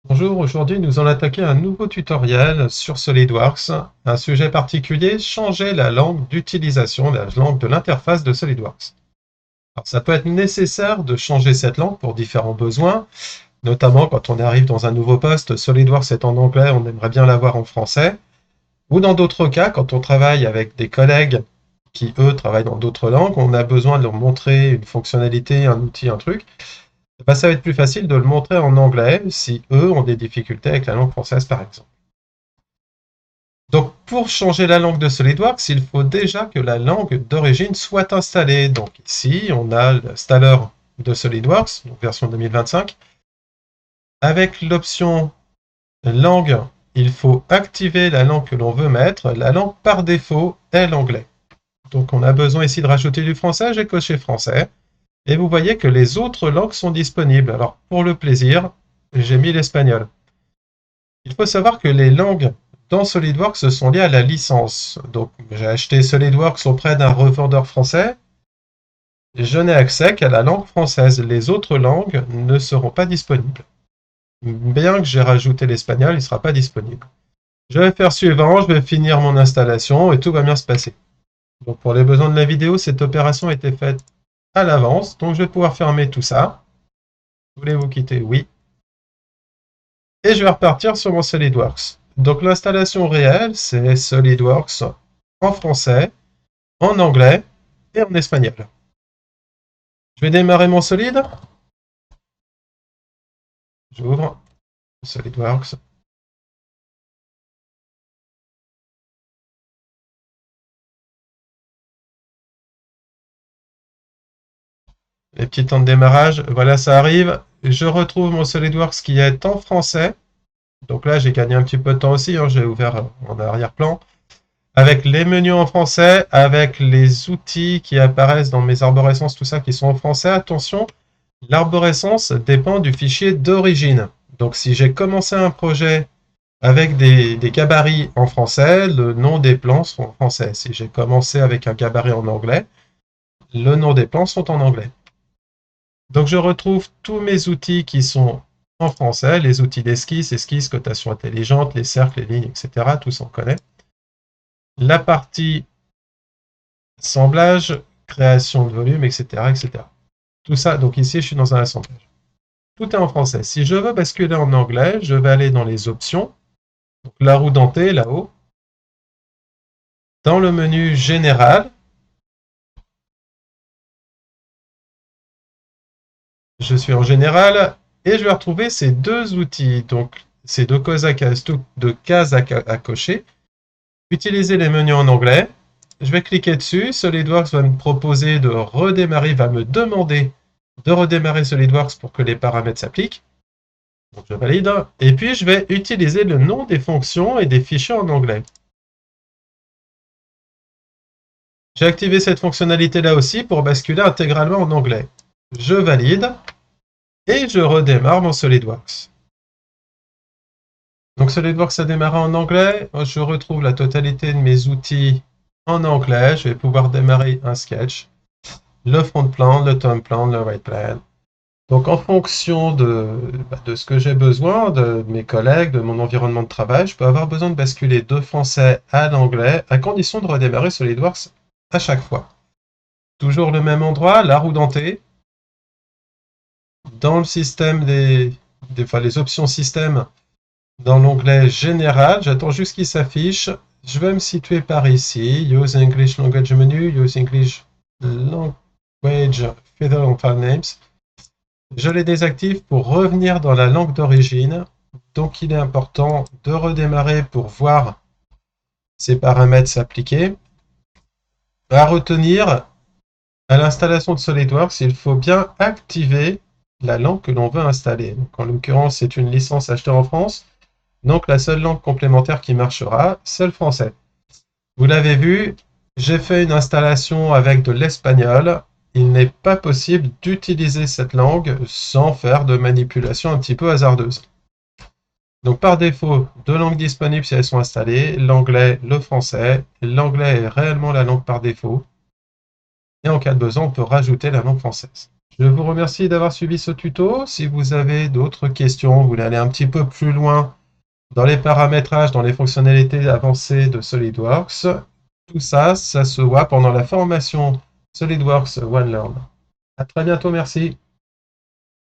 Bonjour, aujourd'hui nous allons attaquer un nouveau tutoriel sur SolidWorks. Un sujet particulier, changer la langue d'utilisation, la langue de l'interface de SolidWorks. Alors, ça peut être nécessaire de changer cette langue pour différents besoins, notamment quand on arrive dans un nouveau poste, SolidWorks est en anglais, on aimerait bien l'avoir en français, ou dans d'autres cas, quand on travaille avec des collègues qui, eux, travaillent dans d'autres langues, on a besoin de leur montrer une fonctionnalité, un outil, un truc, ça va être plus facile de le montrer en anglais si eux ont des difficultés avec la langue française, par exemple. Donc, pour changer la langue de SolidWorks, il faut déjà que la langue d'origine soit installée. Donc ici, on a l'installer de SolidWorks, donc version 2025. Avec l'option langue, il faut activer la langue que l'on veut mettre. La langue par défaut est l'anglais. Donc on a besoin ici de rajouter du français, j'ai coché français. Et vous voyez que les autres langues sont disponibles. Alors pour le plaisir, j'ai mis l'espagnol. Il faut savoir que les langues dans SolidWorks sont liées à la licence. Donc j'ai acheté SolidWorks auprès d'un revendeur français. Je n'ai accès qu'à la langue française. Les autres langues ne seront pas disponibles. Bien que j'ai rajouté l'espagnol, il ne sera pas disponible. Je vais faire suivant, je vais finir mon installation et tout va bien se passer. Donc pour les besoins de la vidéo, cette opération a été faite à l'avance. Donc je vais pouvoir fermer tout ça. Voulez-vous quitter? Oui. Et je vais repartir sur mon SolidWorks. Donc l'installation réelle, c'est SolidWorks en français, en anglais et en espagnol. Je vais démarrer mon solide. J'ouvre SolidWorks. Les petits temps de démarrage, voilà, ça arrive. Je retrouve mon SolidWorks qui est en français. Donc là, j'ai gagné un petit peu de temps aussi. J'ai ouvert en arrière-plan. Avec les menus en français, avec les outils qui apparaissent dans mes arborescences, tout ça qui sont en français. Attention, l'arborescence dépend du fichier d'origine. Donc si j'ai commencé un projet avec des gabarits en français, le nom des plans sont en français. Si j'ai commencé avec un gabarit en anglais, le nom des plans sont en anglais. Donc je retrouve tous mes outils qui sont en français, les outils d'esquisse, cotation intelligente, les cercles, les lignes, etc. Tout ça on connaît. La partie assemblage, création de volume, etc., etc. Tout ça, donc ici je suis dans un assemblage. Tout est en français. Si je veux basculer en anglais, je vais aller dans les options, donc la roue dentée là-haut, dans le menu général, je suis en général et je vais retrouver ces deux outils, donc ces deux cases à cocher. Utiliser les menus en anglais. Je vais cliquer dessus. SolidWorks va me proposer de redémarrer, va me demander de redémarrer SolidWorks pour que les paramètres s'appliquent. Donc je valide. Et puis je vais utiliser le nom des fonctions et des fichiers en anglais. J'ai activé cette fonctionnalité là aussi pour basculer intégralement en anglais. Je valide et je redémarre mon SolidWorks. Donc SolidWorks a démarré en anglais. Je retrouve la totalité de mes outils en anglais. Je vais pouvoir démarrer un sketch. Le front plan, le top plan, le right plan. Donc en fonction de ce que j'ai besoin, de mes collègues, de mon environnement de travail, je peux avoir besoin de basculer de français à l'anglais à condition de redémarrer SolidWorks à chaque fois. Toujours le même endroit, la roue dentée. Dans le système les options système, dans l'onglet général, j'attends juste qu'il s'affiche. Je vais me situer par ici. Use English Language Menu, Use English Language Federal File Names. Je les désactive pour revenir dans la langue d'origine. Donc il est important de redémarrer pour voir ces paramètres s'appliquer. À retenir, à l'installation de SolidWorks, il faut bien activer la langue que l'on veut installer. Donc, en l'occurrence, c'est une licence achetée en France. Donc la seule langue complémentaire qui marchera, c'est le français. Vous l'avez vu, j'ai fait une installation avec de l'espagnol. Il n'est pas possible d'utiliser cette langue sans faire de manipulation un petit peu hasardeuse. Donc par défaut, deux langues disponibles si elles sont installées, l'anglais, le français. L'anglais est réellement la langue par défaut. Et en cas de besoin, on peut rajouter la langue française. Je vous remercie d'avoir suivi ce tuto. Si vous avez d'autres questions, vous voulez aller un petit peu plus loin dans les paramétrages, dans les fonctionnalités avancées de SolidWorks, tout ça, ça se voit pendant la formation SolidWorks OneLearn. À très bientôt, merci.